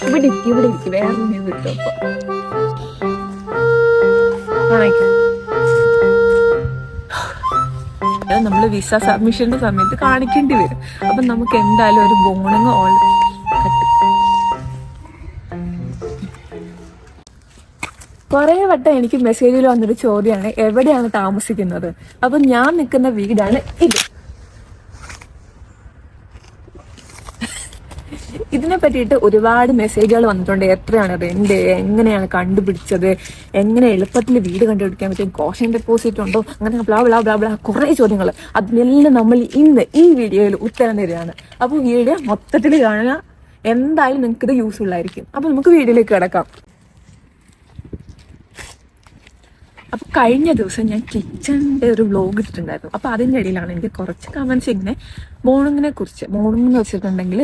ഇവിടെ ഇരിക്കും വേറെ കിട്ടും. അപ്പൊ നമ്മൾ വിസ സബ്മിഷന്റെ സമയത്ത് കാണിക്കേണ്ടി വരും. അപ്പൊ നമുക്ക് എന്തായാലും ഒരു ബോണിങ് കുറെ വട്ടം എനിക്ക് മെസ്സേജിൽ വന്നൊരു ചോദ്യമാണ്, എവിടെയാണ് താമസിക്കുന്നത്. അപ്പൊ ഞാൻ നിൽക്കുന്ന വീടാണ് ഇത്. ഇതിനെ പറ്റിയിട്ട് ഒരുപാട് മെസ്സേജുകൾ വന്നിട്ടുണ്ട്. എത്രയാണ് റെന്റ്, എങ്ങനെയാണ് കണ്ടുപിടിച്ചത്, എങ്ങനെ എളുപ്പത്തിൽ വീട് കണ്ടുപിടിക്കാൻ പറ്റും, കോഷൻ ഡെപ്പോസിറ്റ് ഉണ്ടോ, അങ്ങനെ ബ്ലാ ബ്ലാ ബ്ലാ ബ്ലാ കുറെ ചോദ്യങ്ങൾ. അതിനെല്ലാം നമ്മൾ ഇന്ന് ഈ വീഡിയോയിൽ ഉത്തരം തരികയാണ്. അപ്പോൾ വീഡിയോ മൊത്തത്തിൽ കാണുക, എന്തായാലും നിങ്ങൾക്ക് ഇത് യൂസ്ഫുൾ ആയിരിക്കും. അപ്പൊ നമുക്ക് വീഡിയോയിലേക്ക് കിടക്കാം. അപ്പൊ കഴിഞ്ഞ ദിവസം ഞാൻ കിച്ചണിന്റെ ഒരു വ്ലോഗ് ഇട്ടിട്ടുണ്ടായിരുന്നു. അപ്പൊ അതിൻ്റെ ഇടയിലാണ് എനിക്ക് കുറച്ച് കമന്റ്സ് ഇങ്ങനെ മോർണിംഗിനെ കുറിച്ച്, മോർണിംഗ് എന്ന് വെച്ചിട്ടുണ്ടെങ്കിൽ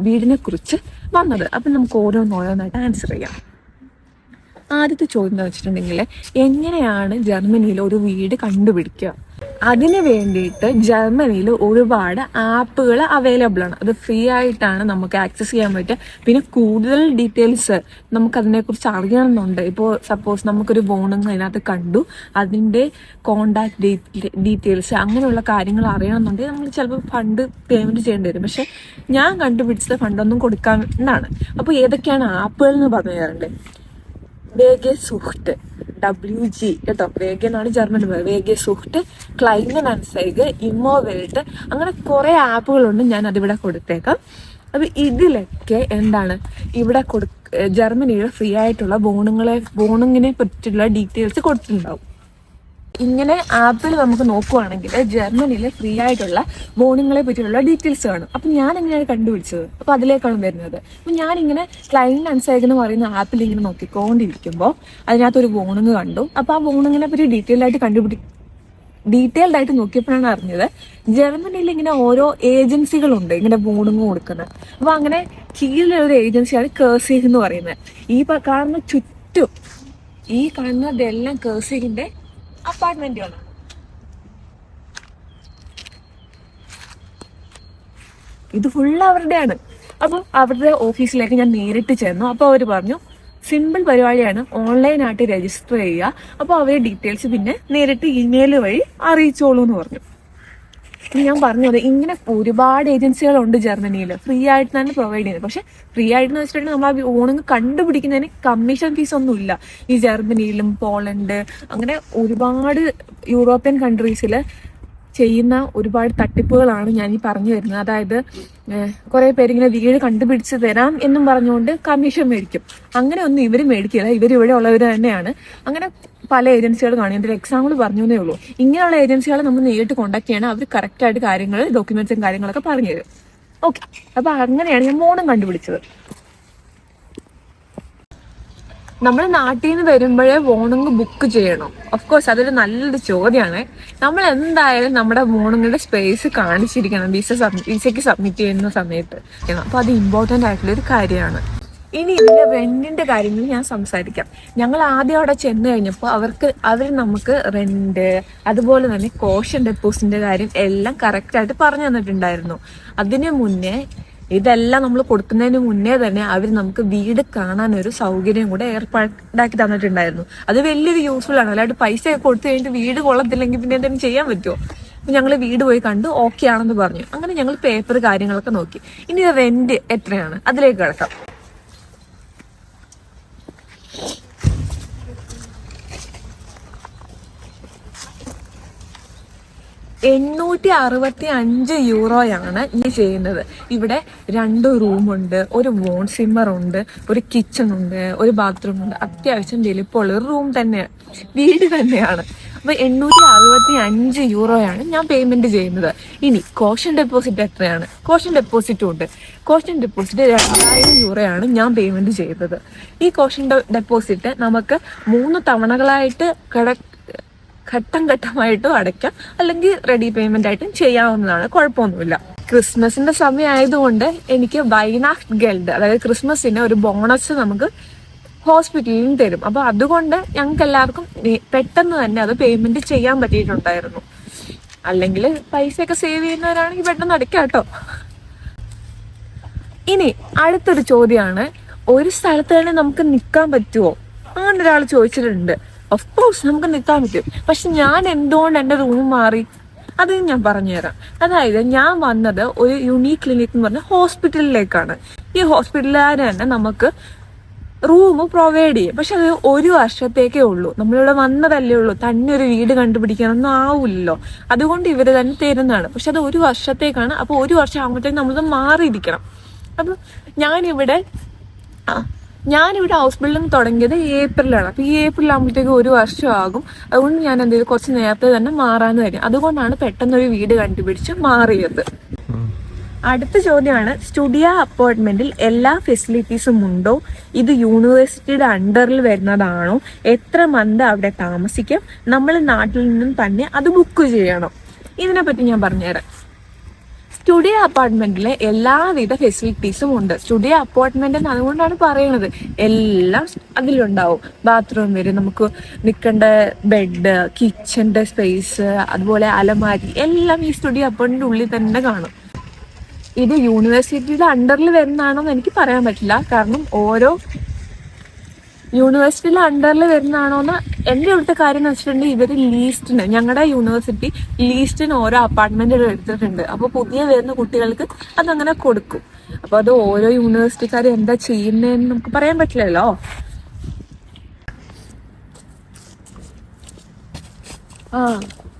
വീടിനെ കുറിച്ച് വന്നത്. അപ്പൊ നമുക്ക് ഓരോന്നോരോന്നായിട്ട് ആൻസർ ചെയ്യാം. ആദ്യത്തെ ചോദ്യം എന്ന് വെച്ചിട്ടുണ്ടെങ്കിൽ, എങ്ങനെയാണ് ജർമ്മനിയിൽ ഒരു വീട് കണ്ടുപിടിക്കുക? അതിന് വേണ്ടിയിട്ട് ജർമ്മനിയിൽ ഒരുപാട് ആപ്പുകൾ അവൈലബിൾ ആണ്. അത് ഫ്രീ ആയിട്ടാണ് നമുക്ക് ആക്സസ് ചെയ്യാൻ പറ്റുക. പിന്നെ കൂടുതൽ ഡീറ്റെയിൽസ് നമുക്ക് അതിനെക്കുറിച്ച് അറിയണമെന്നുണ്ട്. ഇപ്പോൾ സപ്പോസ് നമുക്കൊരു ബോണിങ് അതിനകത്ത് കണ്ടു, അതിൻ്റെ കോണ്ടാക്ട് ഡീറ്റെയിൽസ് അങ്ങനെയുള്ള കാര്യങ്ങൾ അറിയണമെന്നുണ്ടെങ്കിൽ നമ്മൾ ചിലപ്പോൾ ഫണ്ട് പേയ്മെന്റ് ചെയ്യേണ്ടി വരും. പക്ഷെ ഞാൻ കണ്ടുപിടിച്ചത് ഫണ്ടൊന്നും കൊടുക്കാനാണ്. അപ്പോൾ ഏതൊക്കെയാണ് ആപ്പുകൾ എന്ന് പറഞ്ഞു തരണ്ടേ? വേഗ സുഹൃത്ത്, WG കേട്ടോ, വേഗ എന്നാണ് ജർമ്മൻ പേര്. വേഗ സുഹൃത്ത്, ക്ലൈമൻ അൻസൈഗ്, ഇമ്മോവെൽട്ട്, അങ്ങനെ കുറെ ആപ്പുകളുണ്ട്. ഞാൻ അതിവിടെ കൊടുത്തേക്കാം. അപ്പൊ ഇതിലൊക്കെ എന്താണ് ഇവിടെ ജർമ്മനിയുടെ ഫ്രീ ആയിട്ടുള്ള ബോണിങ്ങിനെ പറ്റിയുള്ള ഡീറ്റെയിൽസ് കൊടുത്തിട്ടുണ്ടാവും. ഇങ്ങനെ ആപ്പിൽ നമുക്ക് നോക്കുവാണെങ്കിൽ ജർമ്മനിയിലെ ഫ്രീ ആയിട്ടുള്ള ബോണിങ്ങളെ പറ്റിയുള്ള ഡീറ്റെയിൽസ് കാണും. അപ്പൊ ഞാൻ എങ്ങനെയാണ് കണ്ടുപിടിച്ചത്? അപ്പൊ അതിലേക്കാണ് വരുന്നത്. അപ്പൊ ഞാനിങ്ങനെ ക്ലൈന്റ് അൻസൈഗ് എന്ന് പറയുന്ന ആപ്പിൽ ഇങ്ങനെ നോക്കിക്കൊണ്ടിരിക്കുമ്പോൾ അതിനകത്തൊരു ബോണിങ് കണ്ടു. അപ്പൊ ആ ബോണിങ്ങിനെ പറ്റി ഡീറ്റെയിൽഡ് ആയിട്ട് നോക്കിയപ്പോഴാണ് അറിഞ്ഞത് ജർമ്മനിയിൽ ഇങ്ങനെ ഓരോ ഏജൻസികളുണ്ട് ഇങ്ങനെ ബോണിങ് കൊടുക്കുന്നത്. അപ്പൊ അങ്ങനെ കീഴിലൊരു ഏജൻസിയാണ് കേഴ്സിഗ് എന്ന് പറയുന്നത്. ഈ കാണുന്ന ചുറ്റും ഈ കാണുന്നതെല്ലാം കേഴ്സിഗിന്റെ അപ്പാർട്ട്മെന്റുകളാണ്. ഇത് ഫുള്ള് അവരുടെയാണ്. അപ്പൊ അവരുടെ ഓഫീസിലേക്ക് ഞാൻ നേരിട്ട് ചെന്നു. അപ്പൊ അവർ പറഞ്ഞു, സിമ്പിൾ പരിപാടിയാണ്, ഓൺലൈനായിട്ട് രജിസ്റ്റർ ചെയ്യുക. അപ്പൊ അവരുടെ ഡീറ്റെയിൽസ് പിന്നെ നേരിട്ട് ഇമെയിൽ വഴി അറിയിച്ചോളൂ എന്ന് പറഞ്ഞു. ഞാൻ പറഞ്ഞത് ഇങ്ങനെ ഒരുപാട് ഏജൻസികളുണ്ട് ജർമ്മനിയിൽ, ഫ്രീ ആയിട്ട് തന്നെ പ്രൊവൈഡ് ചെയ്യുന്നത്. പക്ഷെ ഫ്രീ ആയിട്ട് വെച്ചിട്ടുണ്ടെങ്കിൽ നമ്മൾ ആ ഓണിങ് കണ്ടുപിടിക്കുന്നതിന് കമ്മീഷൻ ഫീസ് ഒന്നും ഇല്ല. ഈ ജർമ്മനിയിലും പോളണ്ട് അങ്ങനെ ഒരുപാട് യൂറോപ്യൻ കൺട്രീസിൽ ചെയ്യുന്ന ഒരുപാട് തട്ടിപ്പുകളാണ് ഞാൻ ഈ പറഞ്ഞു വരുന്നത്. അതായത് കുറെ പേരിങ്ങനെ വീട് കണ്ടുപിടിച്ച് തരാം എന്നും പറഞ്ഞുകൊണ്ട് കമ്മീഷൻ മേടിക്കും. അങ്ങനെ ഒന്നും ഇവർ മേടിക്കില്ല. ഇവരിവിടെ ഉള്ളവർ തന്നെയാണ്. അങ്ങനെ പല ഏജൻസികൾ കാണും. എൻ്റെ എക്സാമ്പിൾ പറഞ്ഞേ ഉള്ളൂ. ഇങ്ങനെയുള്ള ഏജൻസികളെ നമ്മൾ നേരിട്ട് കോൺടാക്ട് ചെയ്യണം. അവർ കറക്റ്റായിട്ട് കാര്യങ്ങൾ, ഡോക്യുമെന്റ്സും കാര്യങ്ങളൊക്കെ പറഞ്ഞു തരും. ഓക്കെ, അപ്പൊ അങ്ങനെയാണ് ഞാൻ മോണം കണ്ടുപിടിച്ചത്. നമ്മൾ നാട്ടിൽ നിന്ന് വരുമ്പോഴേ മോർണിംഗ് ബുക്ക് ചെയ്യണം. ഓഫ്കോഴ്സ് അതൊരു നല്ലൊരു ചോദ്യമാണ്. നമ്മൾ എന്തായാലും നമ്മുടെ മോർണിംഗിന്റെ സ്പേസ് കാണിച്ചിരിക്കണം വിസയ്ക്ക് സബ്മിറ്റ് ചെയ്യുന്ന സമയത്ത്. അപ്പൊ അത് ഇമ്പോർട്ടന്റ് ആയിട്ടുള്ള ഒരു കാര്യമാണ്. ഇനി ഇതിന്റെ റെന്റിന്റെ കാര്യങ്ങൾ ഞാൻ സംസാരിക്കാം. ഞങ്ങൾ ആദ്യം അവിടെ ചെന്ന് കഴിഞ്ഞപ്പോൾ അവർ നമുക്ക് റെന്റ്, അതുപോലെ തന്നെ കോഷൻ ഡെപ്പോസിറ്റിന്റെ കാര്യം എല്ലാം കറക്റ്റായിട്ട് പറഞ്ഞു തന്നിട്ടുണ്ടായിരുന്നു. അതിനു മുന്നേ ഇതെല്ലാം നമ്മൾ കൊടുക്കുന്നതിന് മുന്നേ തന്നെ അവർ നമുക്ക് വീട് കാണാനൊരു സൗകര്യം കൂടെ ഏർപ്പാടാക്കി തന്നിട്ടുണ്ടായിരുന്നു. അത് വലിയൊരു യൂസ്ഫുൾ ആണ്. അല്ലാണ്ട് പൈസ കൊടുത്തു കഴിഞ്ഞിട്ട് വീട് കൊള്ളത്തില്ലെങ്കിൽ പിന്നെ എന്തെങ്കിലും ചെയ്യാൻ പറ്റുമോ? അപ്പൊ ഞങ്ങൾ വീട് പോയി കണ്ടു, ഓക്കെ ആണെന്ന് പറഞ്ഞു. അങ്ങനെ ഞങ്ങൾ പേപ്പർ കാര്യങ്ങളൊക്കെ നോക്കി. ഇനി റെന്റ് എത്രയാണ് അതിലേക്ക് കിടക്കാം. 865 യൂറോയാണ് ഈ ചെയ്യുന്നത്. ഇവിടെ 2 റൂമുണ്ട്, ഒരു വോൺ സിമ്മർ ഉണ്ട്, ഒരു കിച്ചൺ ഉണ്ട്, ഒരു ബാത്റൂം ഉണ്ട്. അത്യാവശ്യം വലിപ്പമുള്ള ഒരു റൂം തന്നെയാണ്, വീട് തന്നെയാണ്. അപ്പൊ 865 യൂറോയാണ് ഞാൻ പേയ്മെന്റ് ചെയ്യുന്നത്. ഇനി കോഷൻ ഡെപ്പോസിറ്റ് എത്രയാണ്? കോഷൻ ഡെപ്പോസിറ്റും ഉണ്ട്. കോഷൻ ഡെപ്പോസിറ്റ് 2000 യൂറോയാണ് ഞാൻ പേയ്മെന്റ് ചെയ്തത്. ഈ കോഷൻ ഡെപ്പോസിറ്റ് നമുക്ക് 3 തവണകളായിട്ട് ഘട്ടം ഘട്ടമായിട്ടും അടയ്ക്കാം, അല്ലെങ്കിൽ റെഡി പേയ്മെന്റ് ആയിട്ടും ചെയ്യാവുന്നതാണ്, കുഴപ്പമൊന്നുമില്ല. ക്രിസ്മസിന്റെ സമയം ആയതുകൊണ്ട് എനിക്ക് വൈനാക്ട് ഗെൽഡ്, അതായത് ക്രിസ്മസിന് ഒരു ബോണസ് നമുക്ക് ഹോസ്പിറ്റലിൽ തരും. അപ്പൊ അതുകൊണ്ട് ഞങ്ങൾക്ക് എല്ലാവർക്കും പെട്ടെന്ന് തന്നെ അത് പേയ്മെന്റ് ചെയ്യാൻ പറ്റിയിട്ടുണ്ടായിരുന്നു. അല്ലെങ്കിൽ പൈസയൊക്കെ സേവ് ചെയ്യുന്നവരാണെങ്കിൽ പെട്ടെന്ന് അടയ്ക്കാം കേട്ടോ. ഇനി അടുത്തൊരു ചോദ്യമാണ്, ഒരു സ്ഥലത്ത് തന്നെ നമുക്ക് നിൽക്കാൻ പറ്റുമോ? അങ്ങനെ ഒരാൾ ചോദിച്ചിട്ടുണ്ട്. ഓഫ് കോഴ്സ് നമുക്ക് നിൽക്കാൻ പറ്റും. പക്ഷെ ഞാൻ എന്തുകൊണ്ട് എൻ്റെ റൂം മാറി, അത് ഞാൻ പറഞ്ഞുതരാം. അതായത് ഞാൻ വന്നത് ഒരു യുണീക് ക്ലിനിക് എന്ന് പറഞ്ഞ ഹോസ്പിറ്റലിലേക്കാണ്. ഈ ഹോസ്പിറ്റലുകാർ തന്നെ നമുക്ക് റൂം പ്രൊവൈഡ് ചെയ്യും. പക്ഷെ അത് 1 വർഷത്തേക്കേ ഉള്ളൂ. നമ്മളിവിടെ വന്നതല്ലേ ഉള്ളൂ, തന്നെ ഒരു വീട് കണ്ടുപിടിക്കാനൊന്നും ആവില്ലല്ലോ. അതുകൊണ്ട് ഇവർ തന്നെ തരുന്നതാണ്. പക്ഷെ അത് 1 വർഷത്തേക്കാണ്. അപ്പോൾ 1 വർഷം ആകുമ്പോഴത്തേക്ക് നമ്മളത് മാറിയിരിക്കണം. അപ്പം ഞാനിവിടെ ഹൗസ് ബിൽഡിംഗ് തുടങ്ങിയത് ഏപ്രിലാണ്. അപ്പോൾ ഈ ഏപ്രിൽ ആകുമ്പോഴത്തേക്ക് 1 വർഷമാകും. അതുകൊണ്ട് ഞാൻ എന്തെങ്കിലും കുറച്ച് നേരത്തെ തന്നെ മാറാന്ന് വരും. അതുകൊണ്ടാണ് പെട്ടെന്നൊരു വീട് കണ്ടുപിടിച്ച് മാറിയത്. അടുത്ത ചോദ്യമാണ്, സ്റ്റുഡിയോ അപ്പാർട്ട്മെന്റിൽ എല്ലാ ഫെസിലിറ്റീസും ഉണ്ടോ? ഇത് യൂണിവേഴ്സിറ്റിയുടെ അണ്ടറിൽ വരുന്നതാണോ? എത്ര മന്ത് അവിടെ താമസിക്കാം? നമ്മൾ നാട്ടിൽ നിന്നും തന്നെ അത് ബുക്ക് ചെയ്യണം? ഇതിനെപ്പറ്റി ഞാൻ പറഞ്ഞുതരാം. സ്റ്റുഡിയോ അപ്പാർട്ട്മെന്റിലെ എല്ലാവിധ ഫെസിലിറ്റീസും ഉണ്ട്. സ്റ്റുഡിയോ അപ്പാർട്ട്മെന്റ് എന്ന് അതുകൊണ്ടാണ് പറയുന്നത്, എല്ലാം അതിലുണ്ടാവും. ബാത്റൂം വരെ, നമുക്ക് നിൽക്കേണ്ട ബെഡ്, കിച്ചന്റെ സ്പേസ്, അതുപോലെ അലമാരി, എല്ലാം ഈ സ്റ്റുഡിയോ അപ്പാർട്ട്മെന്റിന്റെ ഉള്ളിൽ തന്നെ കാണും. ഇത് യൂണിവേഴ്സിറ്റിയുടെ അണ്ടറിൽ വരുന്നതാണോ എന്ന് എനിക്ക് പറയാൻ പറ്റില്ല. കാരണം ഓരോ യൂണിവേഴ്സിറ്റിയിലെ അണ്ടറിൽ വരുന്നതാണോന്ന് എൻ്റെ ഇവിടുത്തെ കാര്യം എന്ന് വെച്ചിട്ടുണ്ടെങ്കിൽ ഇവർ ലീസ്റ്റിന്, ഞങ്ങളുടെ യൂണിവേഴ്സിറ്റി ലീസ്റ്റിന് ഓരോ അപ്പാർട്ട്മെന്റുകൾ എടുത്തിട്ടുണ്ട്. അപ്പോൾ പുതിയ വരുന്ന കുട്ടികൾക്ക് അതങ്ങനെ കൊടുക്കും. അപ്പോൾ അത് ഓരോ യൂണിവേഴ്സിറ്റിക്കാർ എന്താ ചെയ്യുന്നതെന്ന് നമുക്ക് പറയാൻ പറ്റില്ലല്ലോ.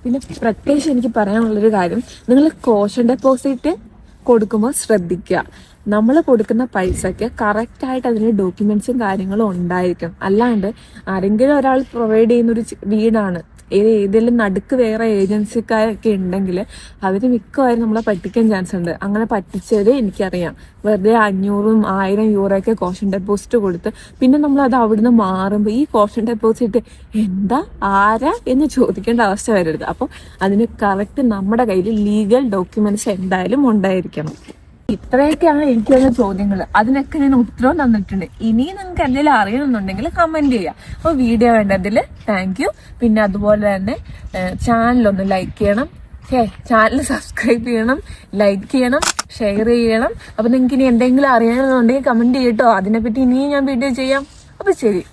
പിന്നെ പ്രത്യേകിച്ച് എനിക്ക് പറയാനുള്ളൊരു കാര്യം, നിങ്ങൾ കോഷൻ ഡെപ്പോസിറ്റ് കൊടുക്കുമ്പോൾ ശ്രദ്ധിക്കുക. നമ്മൾ കൊടുക്കുന്ന പൈസയ്ക്ക് കറക്റ്റായിട്ട് അതിന് ഡോക്യുമെന്റ്സും കാര്യങ്ങളും ഉണ്ടായിരിക്കും. അല്ലാണ്ട് ആരെങ്കിലും ഒരാൾ പ്രൊവൈഡ് ചെയ്യുന്നൊരു വീടാണ്, ഏതെങ്കിലും നടുക്ക് വേറെ ഏജൻസിക്കാരൊക്കെ ഉണ്ടെങ്കിൽ അവർ മിക്കവാറും നമ്മളെ പറ്റിക്കാൻ ചാൻസ് ഉണ്ട്. അങ്ങനെ പറ്റിച്ചത് എനിക്കറിയാം. വെറുതെ 500 1000 യൂറോയൊക്കെ കോഷൻ ഡെപ്പോസിറ്റ് കൊടുത്ത് പിന്നെ നമ്മൾ അത് അവിടുന്ന് മാറുമ്പോൾ ഈ കോഷൻ ഡെപ്പോസിറ്റ് എന്താ, ആരാ എന്ന് ചോദിക്കേണ്ട അവസ്ഥ വരരുത്. അപ്പോൾ അതിന് കറക്റ്റ് നമ്മുടെ കയ്യിൽ ലീഗൽ ഡോക്യുമെന്റ്സ് എന്തായാലും ഉണ്ടായിരിക്കണം. ഇത്രയൊക്കെയാണ് എനിക്ക് വന്ന ചോദ്യങ്ങൾ. അതിനൊക്കെ ഞാൻ ഉത്തരവും തന്നിട്ടുണ്ട്. ഇനിയും നിങ്ങൾക്ക് എന്തെങ്കിലും അറിയണമെന്നുണ്ടെങ്കിൽ കമന്റ് ചെയ്യാം. അപ്പോൾ വീഡിയോ വേണ്ടതിൽ താങ്ക് യു. പിന്നെ അതുപോലെ തന്നെ ചാനലൊന്ന് ലൈക്ക് ചെയ്യണം, ചാനൽ സബ്സ്ക്രൈബ് ചെയ്യണം, ലൈക്ക് ചെയ്യണം, ഷെയർ ചെയ്യണം. അപ്പൊ നിങ്ങൾക്ക് ഇനി എന്തെങ്കിലും അറിയണമെന്നുണ്ടെങ്കിൽ കമന്റ് ചെയ്യട്ടോ. അതിനെപ്പറ്റി ഇനിയും ഞാൻ വീഡിയോ ചെയ്യാം. അപ്പൊ ശരി.